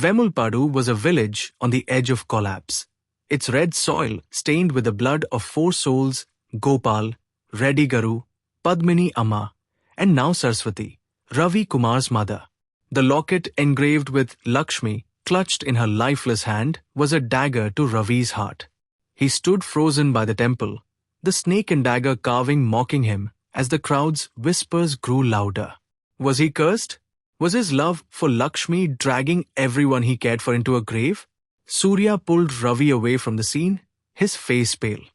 Vemulapadu was a village on the edge of collapse. Its red soil stained with the blood of 4 souls, Gopal, Reddy Garu, Padmini Amma, and now Saraswati, Ravi Kumar's mother. The locket engraved with Lakshmi, clutched in her lifeless hand, was a dagger to Ravi's heart. He stood frozen by the temple, the snake and dagger carving mocking him as the crowd's whispers grew louder. Was he cursed? Was his love for Lakshmi dragging everyone he cared for into a grave? Surya pulled Ravi away from the scene, his face pale.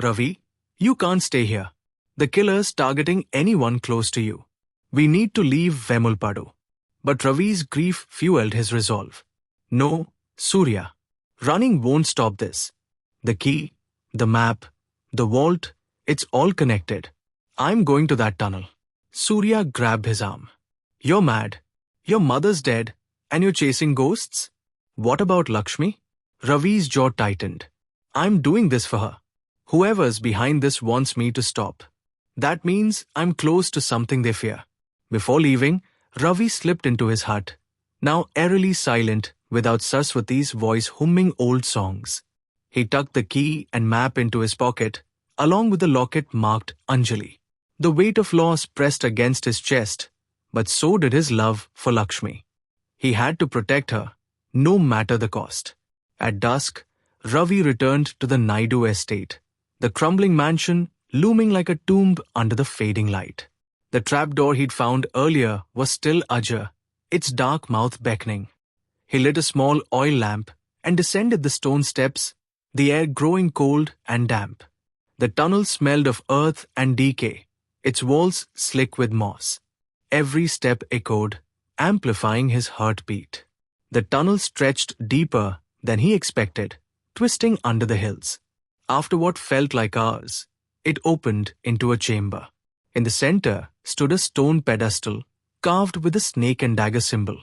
Ravi, you can't stay here. The killer's targeting anyone close to you. We need to leave Vemulapadu. But Ravi's grief fueled his resolve. No, Surya. Running won't stop this. The key, the map, the vault, it's all connected. I'm going to that tunnel. Surya grabbed his arm. You're mad. Your mother's dead, and you're chasing ghosts? What about Lakshmi? Ravi's jaw tightened. I'm doing this for her. Whoever's behind this wants me to stop. That means I'm close to something they fear. Before leaving, Ravi slipped into his hut, now eerily silent without Saraswati's voice humming old songs. He tucked the key and map into his pocket, along with the locket marked Anjali. The weight of loss pressed against his chest, but so did his love for Lakshmi. He had to protect her, no matter the cost. At dusk, Ravi returned to the Naidu estate, the crumbling mansion looming like a tomb under the fading light. The trapdoor he'd found earlier was still ajar, its dark mouth beckoning. He lit a small oil lamp and descended the stone steps, the air growing cold and damp. The tunnel smelled of earth and decay, its walls slick with moss. Every step echoed, amplifying his heartbeat. The tunnel stretched deeper than he expected, twisting under the hills. After what felt like hours, it opened into a chamber. In the center stood a stone pedestal carved with a snake and dagger symbol.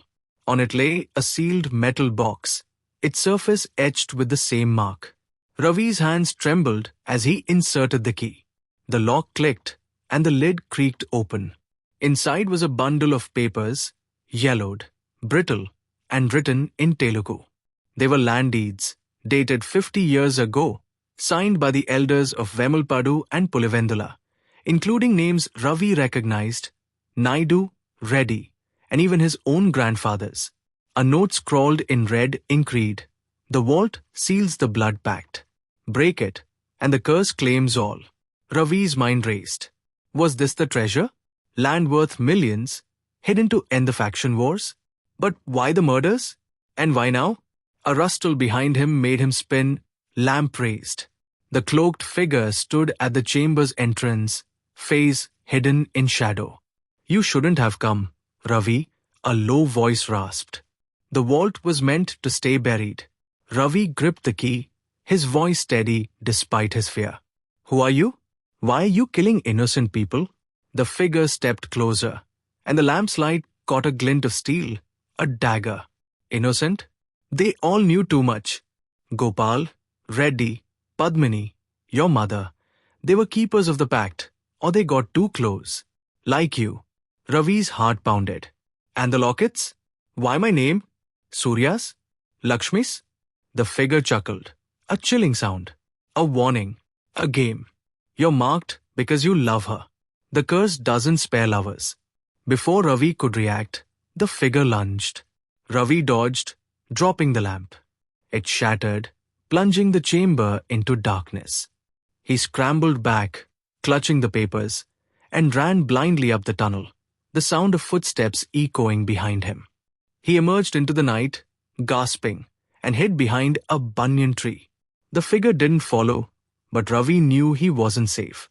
On it lay a sealed metal box, its surface etched with the same mark. Ravi's hands trembled as he inserted the key. The lock clicked and the lid creaked open. Inside was a bundle of papers, yellowed, brittle, and written in Telugu. They were land deeds, dated 50 years ago, signed by the elders of Vemulapadu and Pulivendula, including names Ravi recognized, Naidu, Reddy, and even his own grandfather's. A note scrawled in red ink read, "The vault seals the blood pact. Break it, and the curse claims all." Ravi's mind raced. Was this the treasure? Land worth millions, hidden to end the faction wars? But why the murders? And why now? A rustle behind him made him spin, lamp raised. The cloaked figure stood at the chamber's entrance, face hidden in shadow. "You shouldn't have come, Ravi," a low voice rasped. The vault was meant to stay buried. Ravi gripped the key, his voice steady despite his fear. "Who are you? Why are you killing innocent people?" The figure stepped closer, and the lamp's light caught a glint of steel, a dagger. Innocent? They all knew too much. Gopal, Reddy, Padmini, your mother. They were keepers of the pact, or they got too close. Like you. Ravi's heart pounded. And the lockets? Why my name? Surya's? Lakshmi's? The figure chuckled. A chilling sound. A warning. A game. You're marked because you love her. The curse doesn't spare lovers. Before Ravi could react, the figure lunged. Ravi dodged, dropping the lamp. It shattered, plunging the chamber into darkness. He scrambled back, clutching the papers, and ran blindly up the tunnel, the sound of footsteps echoing behind him. He emerged into the night, gasping, and hid behind a banyan tree. The figure didn't follow, but Ravi knew he wasn't safe.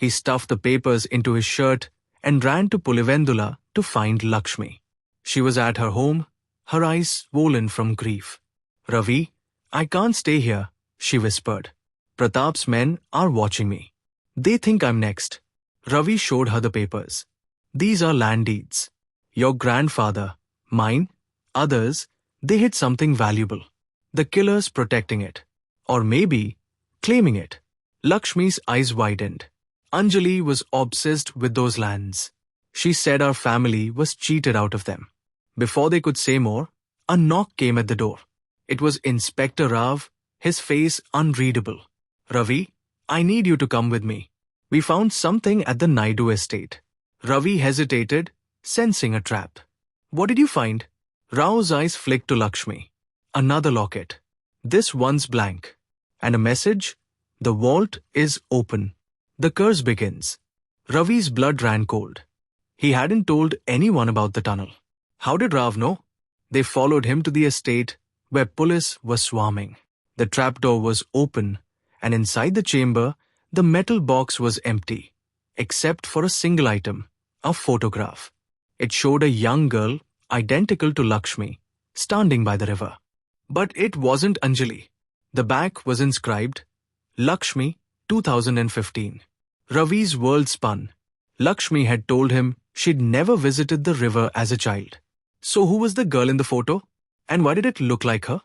He stuffed the papers into his shirt and ran to Pulivendula to find Lakshmi. She was at her home, her eyes swollen from grief. "Ravi, I can't stay here," she whispered. "Pratap's men are watching me. They think I'm next." Ravi showed her the papers. "These are land deeds. Your grandfather, mine, others, they hid something valuable. The killer's protecting it. Or maybe claiming it." Lakshmi's eyes widened. Anjali was obsessed with those lands. She said our family was cheated out of them. Before they could say more, A knock came at the door. It was Inspector Rav, his face unreadable. Ravi, I need you to come with me. We found something at the Naidu estate. Ravi hesitated, sensing a trap. What did you find? Rav's eyes flicked to Lakshmi. Another locket. This one's blank. And a message? The vault is open. The curse begins. Ravi's blood ran cold. He hadn't told anyone about the tunnel. How did Rav know? They followed him to the estate where police was swarming. The trapdoor was open, and inside the chamber, the metal box was empty, except for a single item, a photograph. It showed a young girl, identical to Lakshmi, standing by the river. But it wasn't Anjali. The back was inscribed, Lakshmi, 2015. Ravi's world spun. Lakshmi had told him she'd never visited the river as a child. So who was the girl in the photo? And why did it look like her?